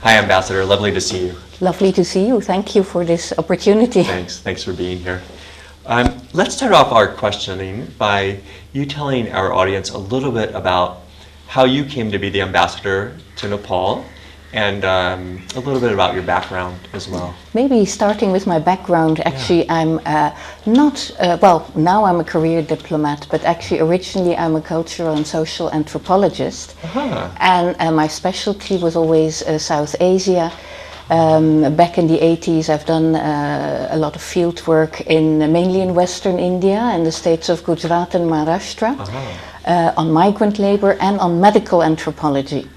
Hi, Ambassador. Lovely to see you. Lovely to see you. Thank you for this opportunity. Thanks for being here. Let's start off our questioning by you telling our audience a little bit about how you came to be the ambassador to Nepal, and a little bit about your background as well. Maybe starting with my background, actually I'm well, now I'm a career diplomat, but actually originally I'm a cultural and social anthropologist. And my specialty was always South Asia. Back in the 80s I've done a lot of field work mainly in Western India and the states of Gujarat and Maharashtra on migrant labor and on medical anthropology.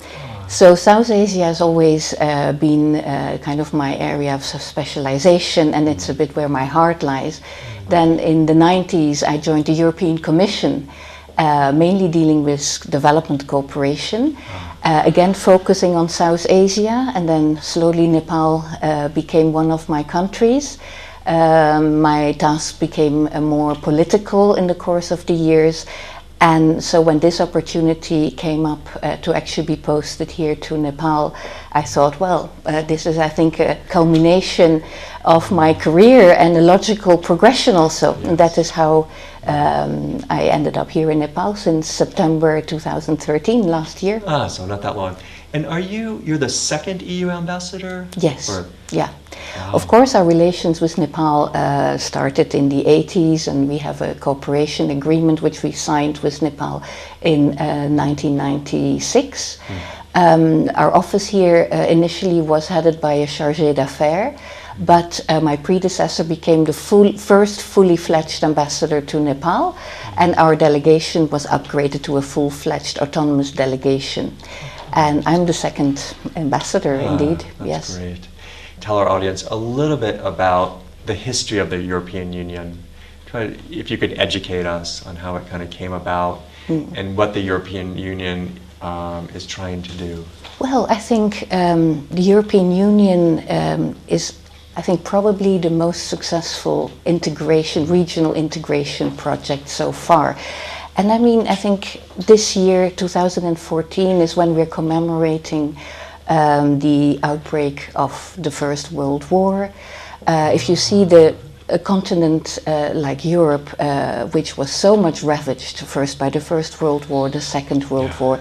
So South Asia has always been kind of my area of specialization, and it's a bit where my heart lies. Then in the 90s I joined the European Commission, mainly dealing with development cooperation, again focusing on South Asia, and then slowly Nepal became one of my countries. My task became more political in the course of the years. And so when this opportunity came up to actually be posted here to Nepal, I thought, well, this is, I think, a culmination of my career and a logical progression also. Yes. And that is how I ended up here in Nepal since September 2013, last year. So not that long. And you're the second EU ambassador? Yes, yeah. Wow. Of course, our relations with Nepal started in the 80s, and we have a cooperation agreement which we signed with Nepal in 1996. Our office here initially was headed by a chargé d'affaires, but my predecessor became the first fully fledged ambassador to Nepal, and our delegation was upgraded to a full-fledged autonomous delegation. And I'm the second ambassador, indeed. That's great. Tell our audience a little bit about the history of the European Union. If you could educate us on how it kind of came about and what the European Union is trying to do. Well, I think the European Union is, I think, probably the most successful regional integration project so far. And I mean, I think this year, 2014, is when we're commemorating the outbreak of the First World War. If you see a continent like Europe, which was so much ravaged first by the First World War, the Second World War,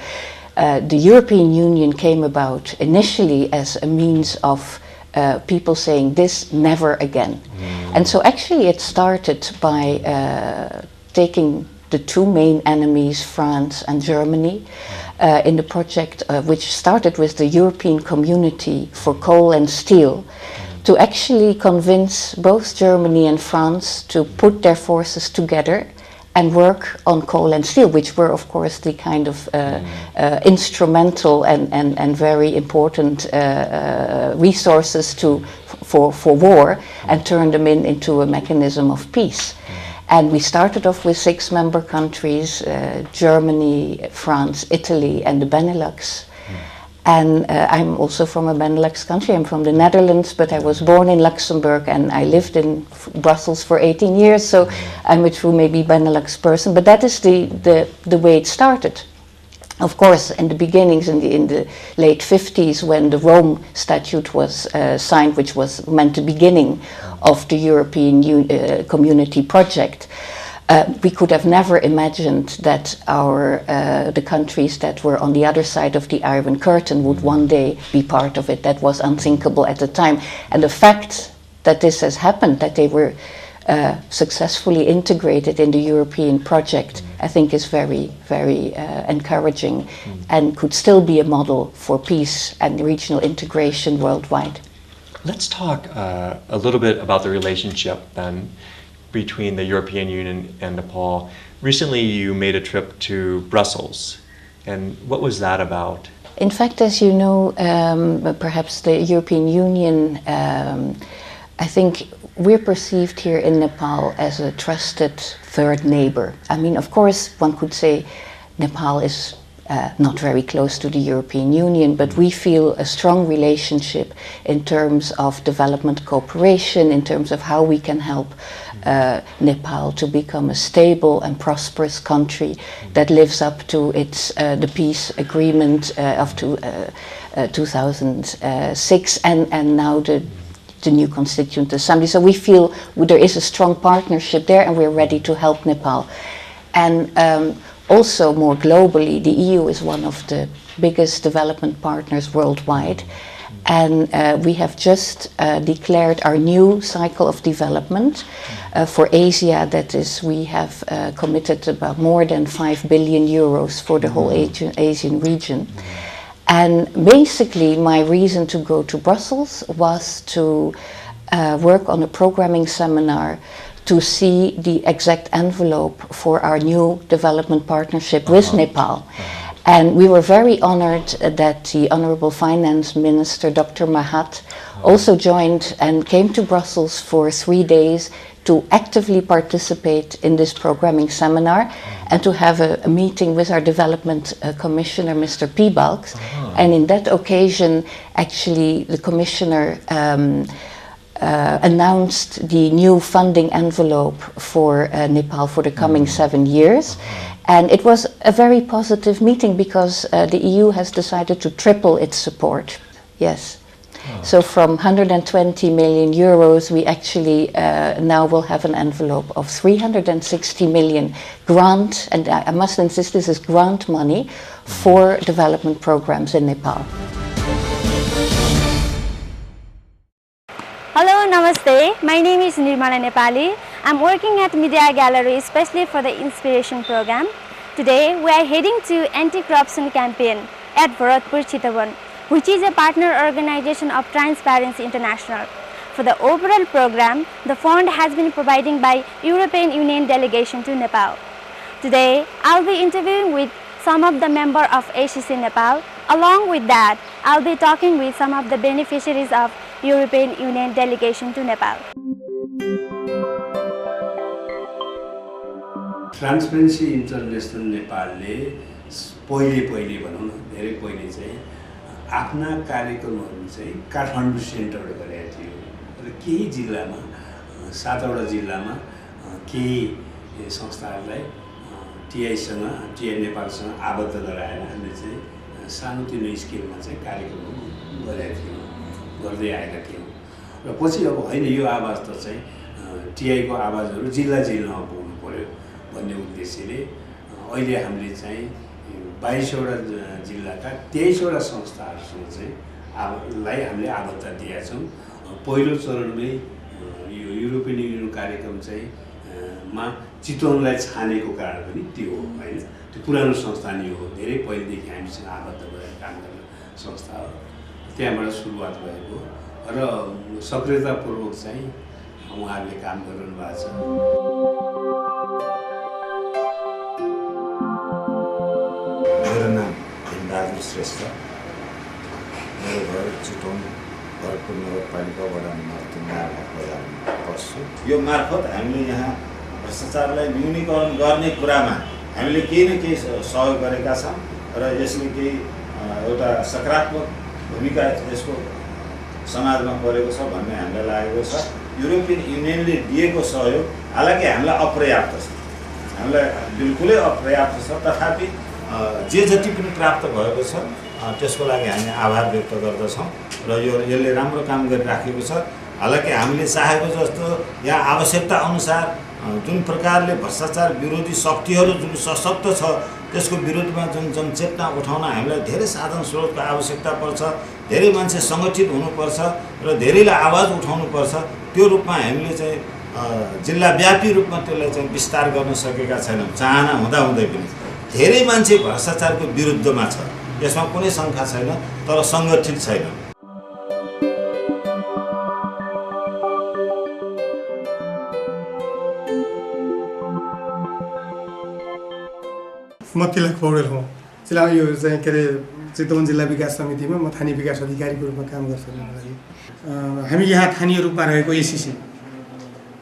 the European Union came about initially as a means of people saying this never again. And so actually it started by taking the two main enemies, France and Germany, in the project which started with the European Community for Coal and Steel, to actually convince both Germany and France to put their forces together and work on coal and steel, which were of course the kind of instrumental and very important resources for war, and turn them into a mechanism of peace. And we started off with 6 member countries, Germany, France, Italy, and the Benelux. And I'm also from a Benelux country. I'm from the Netherlands, but I was born in Luxembourg and I lived in Brussels for 18 years, so I'm a true maybe Benelux person. But that is the way it started. Of course, in the beginnings, in the late 50s, when the Rome Statute was signed, which was meant the beginning of the European Community project, we could have never imagined that the countries that were on the other side of the Iron Curtain would one day be part of it. That was unthinkable at the time. And the fact that this has happened, that they were successfully integrated in the European project, I think is very, very encouraging, and could still be a model for peace and regional integration worldwide. Let's talk a little bit about the relationship then between the European Union and Nepal. Recently you made a trip to Brussels, and what was that about? In fact, as you know, perhaps the European Union, I think we're perceived here in Nepal as a trusted third neighbor. I mean, of course, one could say Nepal is not very close to the European Union, but we feel a strong relationship in terms of development cooperation, in terms of how we can help Nepal to become a stable and prosperous country that lives up to its the peace agreement, 2006, and now the new Constituent Assembly. So we feel there is a strong partnership there, and we're ready to help Nepal. And also more globally, the EU is one of the biggest development partners worldwide. And we have just declared our new cycle of development for Asia. That is, we have committed about more than 5 billion euros for the whole Asian region. And basically, my reason to go to Brussels was to work on a programming seminar to see the exact envelope for our new development partnership with Nepal. And we were very honored that the Honorable Finance Minister, Dr. Mahat, also joined and came to Brussels for 3 days to actively participate in this programming seminar and to have a meeting with our Development Commissioner, Mr. Piebalgs. And in that occasion, actually, the Commissioner announced the new funding envelope for Nepal for the coming 7 years. And it was a very positive meeting because the EU has decided to triple its support. Yes. So from 120 million euros, we actually now will have an envelope of 360 million grant, and I must insist this is grant money for development programs in Nepal. Hello, namaste. My name is Nirmala Nepali. I'm working at Media Gallery, especially for the Inspiration program. Today, we are heading to anti-corruption campaign at Bharatpur, Chitwan, which is a partner organization of Transparency International. For the overall program, the fund has been provided by European Union delegation to Nepal. Today, I'll be interviewing with some of the members of ACC Nepal. Along with that, I'll be talking with some of the beneficiaries of European Union delegation to Nepal. Transparency international नेपालले पहिले भनौँ न धेरै पहिले चाहिँ आफ्ना कार्यक्रमहरू चाहिँ काठमाडौँ सेन्टरबाट गरेका थियो र केही जिल्लामा 7वटा जिल्लामा केही संस्थाहरूलाई टिआई नेपालसँग आबद्ध गराएर हामीले चाहिँ सानोतिनो स्केलमा चाहिँ कार्यक्रमहरू गरेका थियौँ गर्दै आएका थियौँ र पछि अब होइन यो आवाज त चाहिँ टिआईको आवाजहरू जिल्ला जिल्लामा पुग्नु पर्यो भन्ने उद्देश्यले अहिले हामीले चाहिँ 22वटा जिल्लाका 23वटा संस्थाहरूसँग चाहिँ हामीले आबद्ध दिएका छौँ। पहिलो चरणमै यो युरोपियन युनियन कार्यक्रम चाहिँ मा चितवनलाई छानेको कारण पनि त्यो हो हैन। त्यो पुरानो संस्था नै हो, धेरै पहिलेदेखि हामीसँग आबद्ध भएर काम गर्ने संस्था हो। त्यहाँबाट सुरुवात भएको र सक्रियतापूर्वक चाहिँ उहाँहरूले काम गरिरहनु भएको छ। मेरो नाम हिमबहादुर श्रेष्ठ, मेरो घर चितवन भरतपुर नगरपालिका वडा नम्बर 3 बजारमा बस्छु। यो मार्फत हामीले यहाँ भ्रष्टाचारलाई न्यूनीकरण गर्ने कुरामा हामीले केही न केही सहयोग गरेका छौँ र यसले केही एउटा सकारात्मक भूमिका यसको समाजमा परेको छ भन्ने हामीलाई लागेको छ। युरोपियन युनियनले दिएको सहयोग हालाकि हामीलाई अपर्याप्त छ, हामीलाई बिल्कुलै अपर्याप्त छ, तथापि जे जति पनि प्राप्त भएको छ त्यसको लागि हामी आभार व्यक्त गर्दछौँ र यसले राम्रो काम गरिराखेको छ। हालाकि हामीले चाहेको जस्तो यहाँ आवश्यकता अनुसार जुन प्रकारले भ्रष्टाचार विरोधी शक्तिहरू जुन सशक्त छ त्यसको विरोधमा जुन जनचेतना उठाउन हामीलाई धेरै साधन स्रोतको आवश्यकता पर्छ, धेरै मान्छे सङ्गठित हुनुपर्छ र धेरैलाई आवाज उठाउनुपर्छ। त्यो रूपमा हामीले चाहिँ जिल्लाव्यापी रूपमा त्यसलाई चाहिँ विस्तार गर्न सकेका छैनौँ। चाहना हुँदाहुँदै पनि धेरै मान्छे भ्रष्टाचारको विरुद्धमा छ, यसमा कुनै शङ्का छैन, तर सङ्गठित छैन। म तिलक पौडेल हुँ। यो चाहिँ के अरे चितवन जिल्ला विकास समितिमा म स्थानीय विकास अधिकारीको रूपमा काम गर्छु। हामी यहाँ स्थानीय रूपमा रहेको एसिसी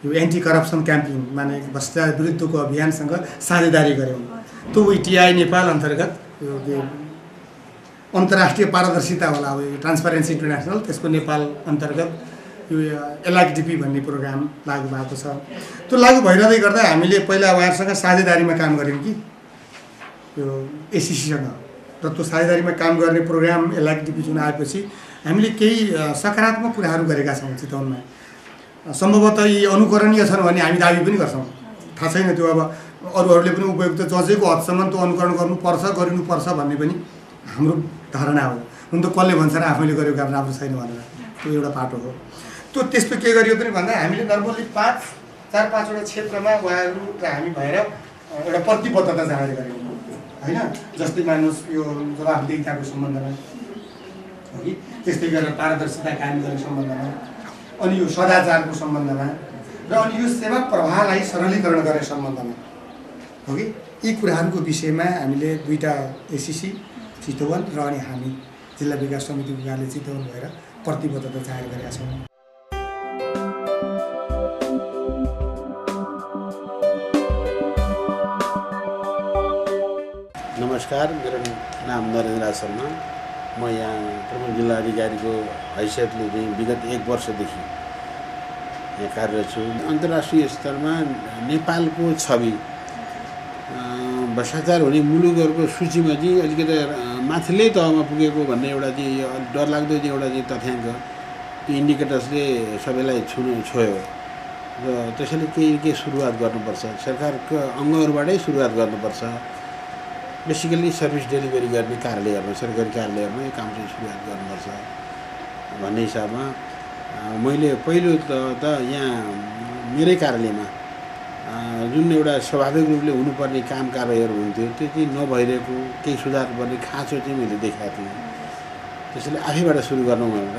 यो एन्टी करप्सन क्याम्पेन माने भ्रष्टाचार विरुद्धको अभियानसँग साझेदारी गऱ्यौँ। त्यो टिआई नेपाल अन्तर्गत यो अन्तर्राष्ट्रिय पारदर्शिता होला, अब यो ट्रान्सपरेन्सी इन्टरनेसनल त्यसको नेपाल अन्तर्गत यो एलआइडिपी भन्ने प्रोग्राम लागू भएको छ। त्यो लागू भइरहँदै गर्दा हामीले पहिला उहाँहरूसँग साझेदारीमा काम गऱ्यौँ कि यो एसिसीसँग। र त्यो साझेदारीमा काम गर्ने प्रोग्राम एलआइडिपी जुन आएपछि हामीले केही सकारात्मक कुराहरू गरेका छौँ चितवनमा। सम्भवतः यी अनुकरणीय छन् भन्ने हामी दाबी पनि गर्छौँ। थाहा छैन त्यो अब अरूहरूले पनि उपयुक्त जजेको हदसम्म त्यो अनुकरण गर्नुपर्छ गरिनुपर्छ भन्ने पनि हाम्रो धारणा हो। हुन त कसले भन्छ र आफैले गरेको काम राम्रो छैन भनेर, त्यो एउटा पाटो हो। त्यो त्यस्तो के गरियो पनि भन्दा हामीले नर्मल्ली 4-5वटा क्षेत्रमा उहाँहरू र हामी भएर एउटा प्रतिबद्धता जाहेर गरेको होइन। जस्तै मान्नुहोस् यो जवाफदेहिताको सम्बन्धमा हो कि, त्यस्तै गरेर पारदर्शिता कायम गर्ने सम्बन्धमा, अनि यो सदाचारको सम्बन्धमा, र अनि यो सेवा प्रवाहलाई सरलीकरण गर्ने सम्बन्धमा हो कि। यी कुराहरूको विषयमा हामीले 2टा एसिसी चितवन र अनि हामी जिल्ला विकास समितिको कार्यालय चितवन भएर प्रतिबद्धता जाहेर गरेका छौँ। नमस्कार, मेरो नाम नरेन्द्र शर्मा। म यहाँ प्रमुख जिल्ला अधिकारीको हैसियतले चाहिँ विगत 1 वर्षदेखि यहाँ कार्यरत छु। अन्तर्राष्ट्रिय स्तरमा नेपालको छवि भ्रष्टाचार हुने मुलुकहरूको सूचीमा चाहिँ अलिकति माथिल्लै तहमा पुगेको भन्ने एउटा चाहिँ डरलाग्दो चाहिँ एउटा चाहिँ तथ्याङ्क, त्यो इन्डिकेटर्सले सबैलाई छोयो। र त्यसैले केही सुरुवात गर्नुपर्छ, सरकारको अङ्गहरूबाटै सुरुवात गर्नुपर्छ। बेसिकली सर्भिस डेलिभरी गर्ने कार्यालयहरूमा, सरकारी कार्यालयहरूमा यो काम चाहिँ सुरुवात गर्नुपर्छ भन्ने हिसाबमा मैले पहिलो त यहाँ मेरै कार्यालयमा जुन एउटा स्वाभाविक रूपले हुनुपर्ने काम कारबाहीहरू हुन्थ्यो त्यो चाहिँ नभइरहेको, केही सुधार गर्ने खाँचो चाहिँ मैले देखाएको थिएँ। त्यसैले आफैबाट सुरु गर्नु भनेर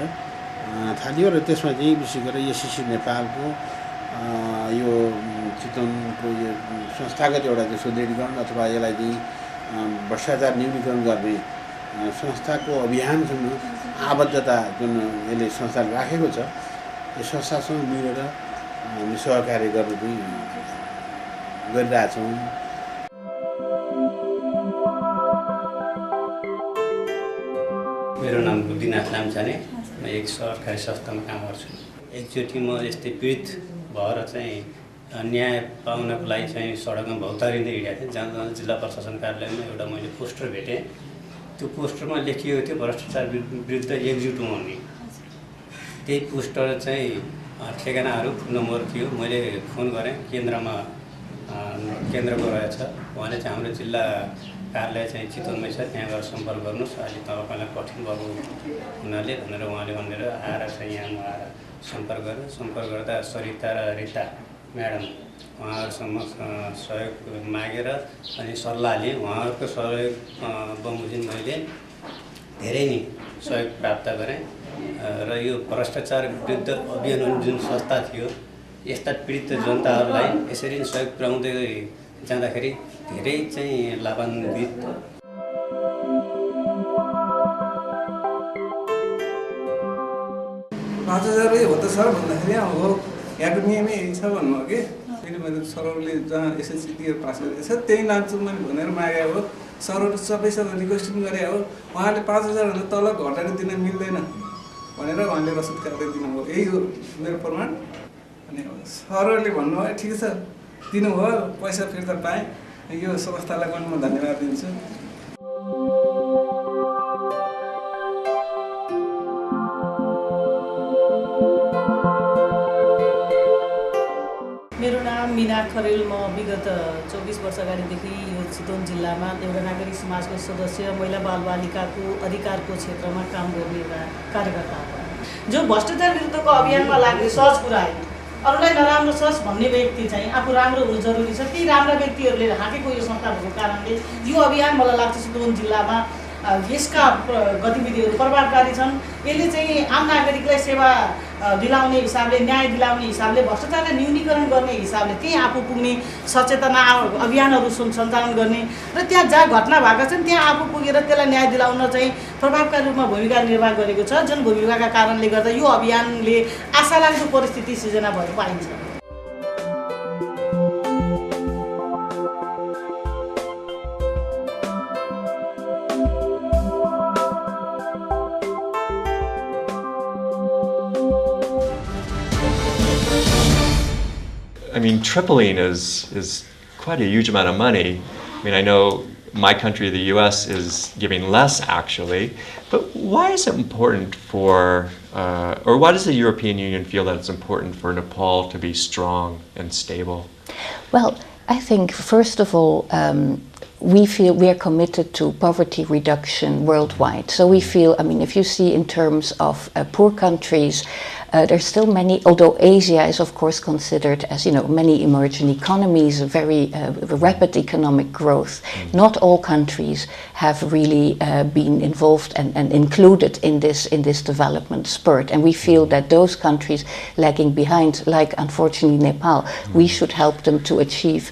थालियो। र त्यसमा चाहिँ विशेष गरेर एसिसी नेपालको यो चितवनको यो संस्थागत एउटा चाहिँ सुदृढीकरण अथवा यसलाई चाहिँ भ्रष्टाचार न्यूनीकरण गर्ने संस्थाको अभियानसँग आबद्धता जुन यसले संस्थाले राखेको छ, यो संस्थासँग मिलेर हामी सहकार्य गर्न पनि गरिरहेछौँ। मेरो नाम बुद्धिनाथ लामछाने, म एक सरकारी संस्थामा काम गर्छु। एकचोटि म यस्तै पीडित भएर चाहिँ न्याय पाउनको लागि चाहिँ सडकमा भौतारिँदै हिँडेको थिएँ। जहाँ जिल्ला प्रशासन कार्यालयमा एउटा मैले पोस्टर भेटेँ। त्यो पोस्टरमा लेखिएको थियो भ्रष्टाचार विरुद्ध एकजुट हुँ भन्ने। त्यही पोस्टर चाहिँ ठेगानाहरू फोन नम्बर थियो। मैले फोन गरेँ, केन्द्रको रहेछ, उहाँले चाहिँ हाम्रो जिल्ला कार्यालय चाहिँ चितवनमै छ, त्यहाँ गएर सम्पर्क गर्नुहोस्, अहिले तपाईँलाई कठिन भएको हुनाले भनेर उहाँले भनेर आएर चाहिँ यहाँ म आएर सम्पर्क गर्दा सरिता र रिता म्याडम उहाँहरूसँग सहयोग मागेर अनि सल्लाह लिएँ। उहाँहरूको सहयोग बमोजिम मैले धेरै नै सहयोग प्राप्त गरेँ र यो भ्रष्टाचार विरुद्ध अभियान जुन संस्था थियो, यस्ता पीडित जनताहरूलाई यसरी नै सहयोग पुर्याउँदै जाँदाखेरि धेरै चाहिँ लाभान्वित। 5000 हो त सर भन्दाखेरि अब यहाँको नियमै छ भन्नु हो कि। फेरि मैले सरहरूले जहाँ एसएलसी दिएर पास गरेको छ त्यही लान्छु मैले भनेर मागे हो। सरहरू सबैसँग रिक्वेस्ट गरे हो, उहाँले 5000 भन्दा तल घटाएर दिन मिल्दैन भनेर उहाँले रसिद काटेर दिनुभयो। यही हो मेरो प्रमाण। अनि सरहरूले भन्नुभयो ठिक छ दिनुभयो, पैसा फिर्ता पाएँ। यो संस्थालाई पनि म धन्यवाद दिन्छु। मेरो नाम मिना खरेल। म विगत 24 वर्ष अगाडिदेखि यो चितवन जिल्लामा एउटा नागरिक समाजको सदस्य, महिला बालबालिकाको अधिकारको क्षेत्रमा काम गर्ने एउटा कार्यकर्ता हो। जो भ्रष्टाचार विरुद्धको अभियानमा लाग्ने सहज कुरा होइन। अरूलाई नराम्रो छस् भन्ने व्यक्ति चाहिँ आफू राम्रो हुनु जरुरी छ। ती राम्रा व्यक्तिहरूले हाँकेको यो संस्था भएको कारणले यो अभियान मलाई लाग्छ चितवन जिल्लामा यसका गतिविधिहरू प्रभावकारी छन्। यसले चाहिँ आम नागरिकलाई सेवा दिलाउने हिसाबले, न्याय दिलाउने हिसाबले, भ्रष्टाचारलाई न्यूनीकरण गर्ने हिसाबले त्यही आफू पुग्ने सचेतना अभियानहरू सञ्चालन गर्ने र त्यहाँ जहाँ घटना भएका छन् त्यहाँ आफू पुगेर त्यसलाई न्याय दिलाउन चाहिँ प्रभावकारी रूपमा भूमिका निर्वाह गरेको छ। जुन भूमिकाका कारणले गर्दा यो अभियानले आशालाग्दो परिस्थिति सिर्जना भएको पाइन्छ। I mean, tripling is quite a huge amount of money. I mean, I know my country, the US, is giving less actually. But why is it important for, or why does the European Union feel that it's important for Nepal to be strong and stable? Well, I think first of all, we feel we are committed to poverty reduction worldwide. So we feel, I mean, if you see in terms of poor countries, there's still many, although Asia is of course considered as, you know, many emerging economies, a very rapid economic growth. Not all countries have really been involved and included in this development spurt. And we feel that those countries lagging behind, like unfortunately Nepal, we should help them to achieve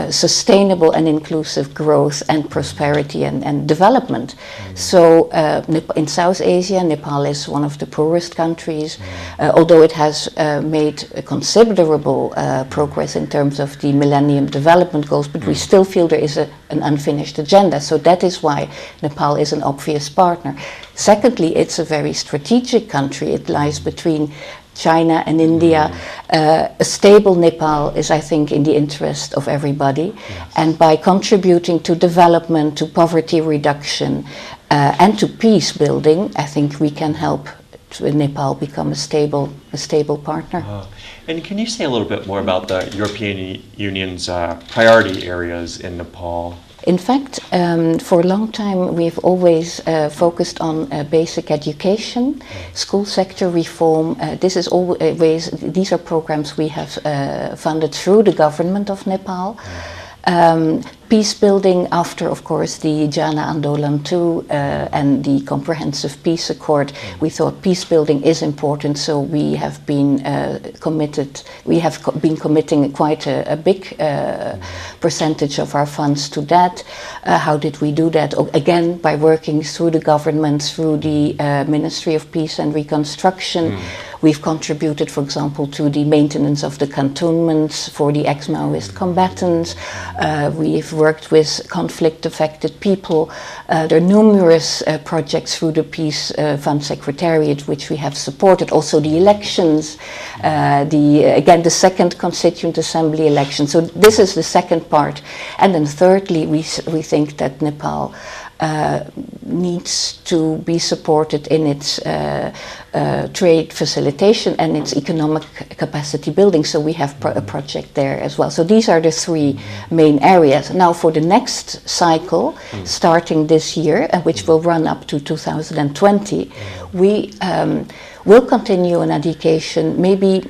sustainable and inclusive growth and prosperity and development. So in South Asia, Nepal is one of the poorest countries, although it has made a considerable progress in terms of the Millennium Development Goals, but we still feel there is an unfinished agenda. So that is why Nepal is an obvious partner. Secondly, it's a very strategic country. It lies between China and India. A stable Nepal is, I think, in the interest of everybody. Yes. And by contributing to development, to poverty reduction, and to peace building, I think we can help Nepal become a stable partner. And can you say a little bit more about the European Union's priority areas in Nepal? In fact, for a long time we've always focused on basic education, school sector reform. These are programs we have funded through the government of Nepal. Peace building after, of course, the Jana Andolan II and the Comprehensive Peace Accord. We thought peace building is important, so we have been committed. We have been committing quite a big percentage of our funds to that. How did we do that? Again, by working through the government, through the Ministry of Peace and Reconstruction. We've contributed, for example, to the maintenance of the cantonments for the ex-Maoist combatants. We've worked with conflict-affected people. There are numerous projects through the Peace Fund Secretariat which we have supported. Also the elections, the Second Constituent Assembly election. So this is the second part. And then thirdly, we think that Nepal needs to be supported in its trade facilitation and its economic capacity building. So we have a project there as well. So these are the three main areas. Now for the next cycle, starting this year, which will run up to 2020, we will continue on education, maybe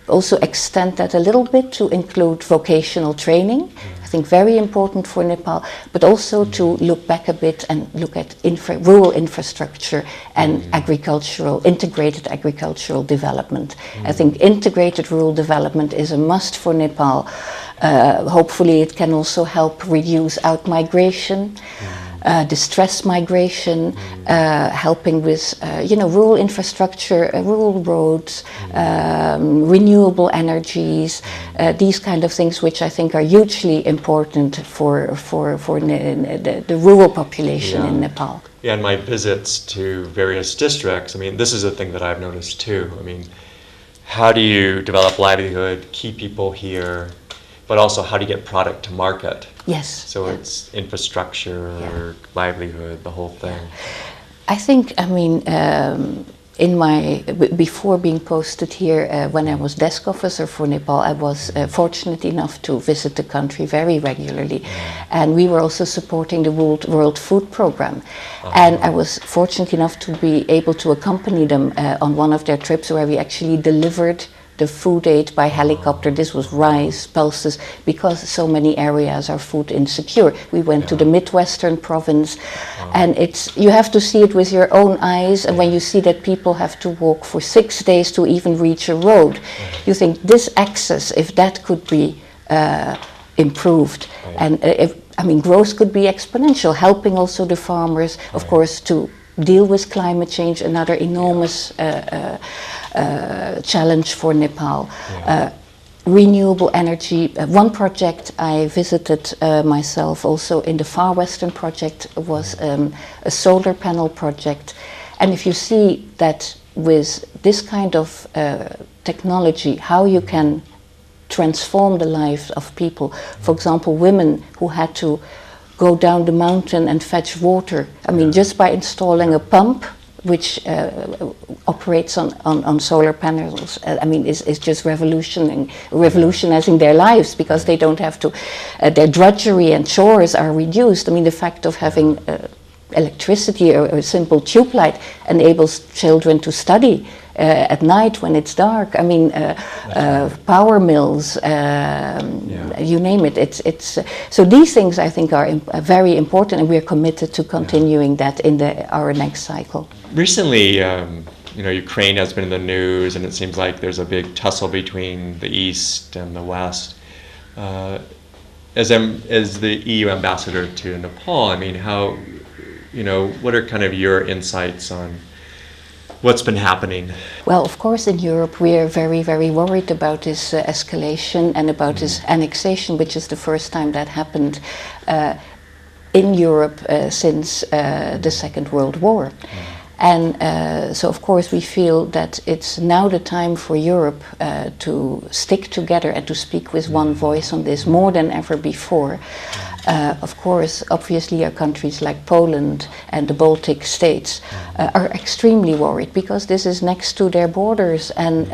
also extend that a little bit to include vocational training. I think very important for Nepal, but also to look back a bit and look at rural infrastructure and integrated agricultural development. I think integrated rural development is a must for Nepal. Hopefully it can also help reduce out-migration, distress migration, helping with rural infrastructure, rural roads, renewable energies, these kind of things which I think are hugely important for the rural population in Nepal. Yeah, in my visits to various districts, I mean, this is a thing that I've noticed too. I mean, how do you develop livelihood, keep people here, but also how do you get product to market? Yes. So it's infrastructure, livelihood, the whole thing. I think, I mean, before being posted here, when I was desk officer for Nepal, I was fortunate enough to visit the country very regularly. And we were also supporting the World Food Program. And I was fortunate enough to be able to accompany them on one of their trips where we actually delivered the food aid by helicopter. This was rice, pulses, because so many areas are food insecure. We went to the Midwestern province, and you have to see it with your own eyes. And when you see that people have to walk for 6 days to even reach a road, you think this access, if that could be improved, and growth could be exponential, helping also the farmers, of course, to deal with climate change, another enormous challenge for Nepal. Renewable energy. One project I visited myself also in the Far Western project was a solar panel project. And if you see that with this kind of technology, how you can transform the lives of people. For example, women who had to go down the mountain and fetch water. I mean, just by installing a pump which operates on solar panels, I mean, is just revolutionizing their lives, because they don't have to, their drudgery and chores are reduced. I mean, the fact of having electricity or a simple tube light enables children to study at night when it's dark. I mean, power mills, you name it. It's so these things I think are very important, and we are committed to continuing that in our next cycle. Recently, you know, Ukraine has been in the news, and it seems like there's a big tussle between the East and the West. As the EU ambassador to Nepal, I mean, how, you know, what are kind of your insights on what's been happening? Well, of course, in Europe we are very, very worried about this escalation and about this annexation, which is the first time that happened in Europe since the Second World War. And so, of course, we feel that it's now the time for Europe to stick together and to speak with one voice on this more than ever before. Of course, obviously, our countries like Poland and the Baltic states are extremely worried, because this is next to their borders. And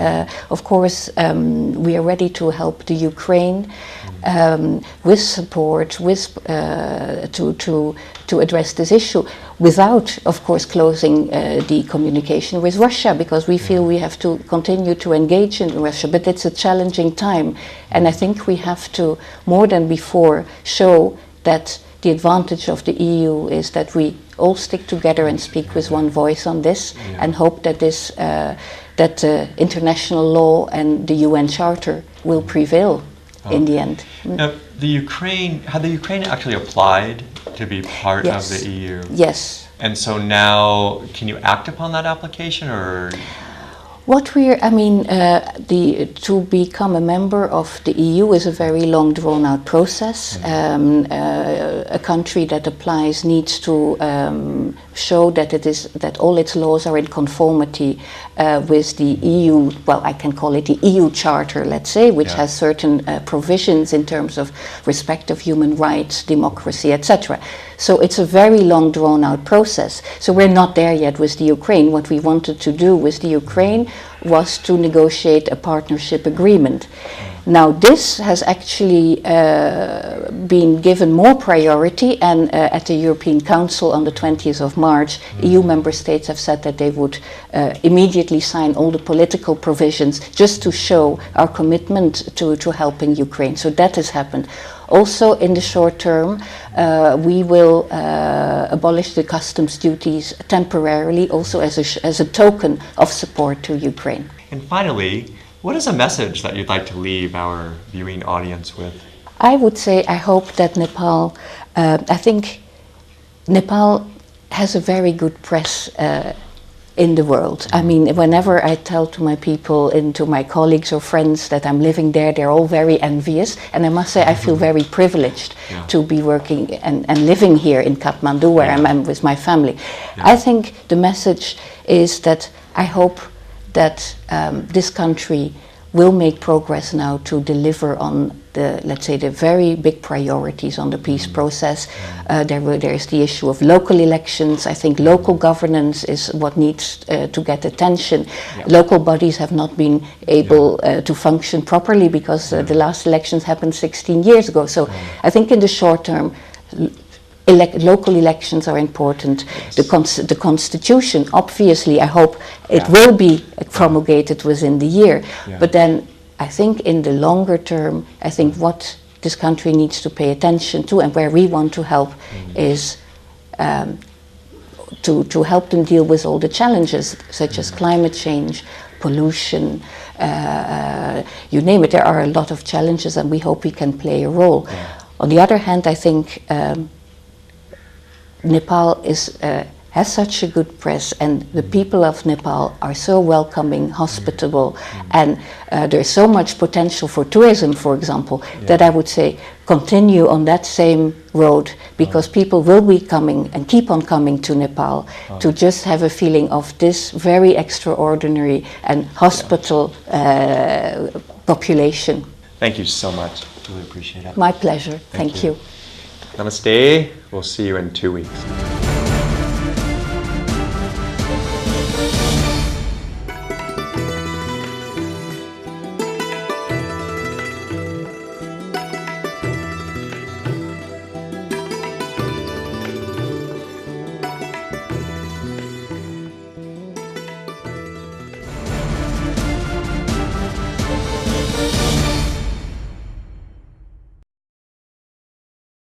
of course, we are ready to help the Ukraine with support, to address this issue, without, of course, closing the communication with Russia, because we feel we have to continue to engage in Russia. But it's a challenging time, and I think we have to, more than before, show that the advantage of the EU is that we all stick together and speak with one voice on this, and hope that this that international law and the UN Charter will prevail in the end. Now, had the Ukraine actually applied to be part of the EU? Yes. And so now, can you act upon that application, or? What to become a member of the EU is a very long, drawn-out process. A country that applies needs to show that all its laws are in conformity with the EU. Well, I can call it the EU Charter, let's say, which has certain provisions in terms of respect of human rights, democracy, etc. So it's a very long, drawn-out process. So we're not there yet with the Ukraine. What we wanted to do with the Ukraine was to negotiate a partnership agreement. Now, this has actually been given more priority, and at the European Council on the 20th of March, EU member states have said that they would immediately sign all the political provisions, just to show our commitment to helping Ukraine. So that has happened. Also, in the short term, we will abolish the customs duties temporarily, also as a token of support to Ukraine. And finally, what is a message that you'd like to leave our viewing audience with? I would say I hope that Nepal, I think Nepal has a very good press in the world. I mean, whenever I tell to my people and to my colleagues or friends that I'm living there, they're all very envious. And I must say I feel very privileged to be working and living here in Kathmandu, where I'm with my family. I think the message is that I hope that this country will make progress now to deliver on the, let's say, the very big priorities on the peace process. There is the issue of local elections. I think local governance is what needs to get attention. Local bodies have not been able to function properly because the last elections happened 16 years ago. So I think in the short term, local elections are important. The constitution, obviously, I hope it will be promulgated within the year. But then I think in the longer term, I think what this country needs to pay attention to, and where we want to help, is to help them deal with all the challenges, such as climate change, pollution, you name it. There are a lot of challenges, and we hope we can play a role. On the other hand, I think Nepal has such a good press, and the people of Nepal are so welcoming, hospitable, and there's so much potential for tourism, for example, that I would say continue on that same road, because people will be coming and keep on coming to Nepal to just have a feeling of this very extraordinary and hospital population. Thank you so much. Really appreciate it. My pleasure. Thank you. Namaste. We'll see you in 2 weeks.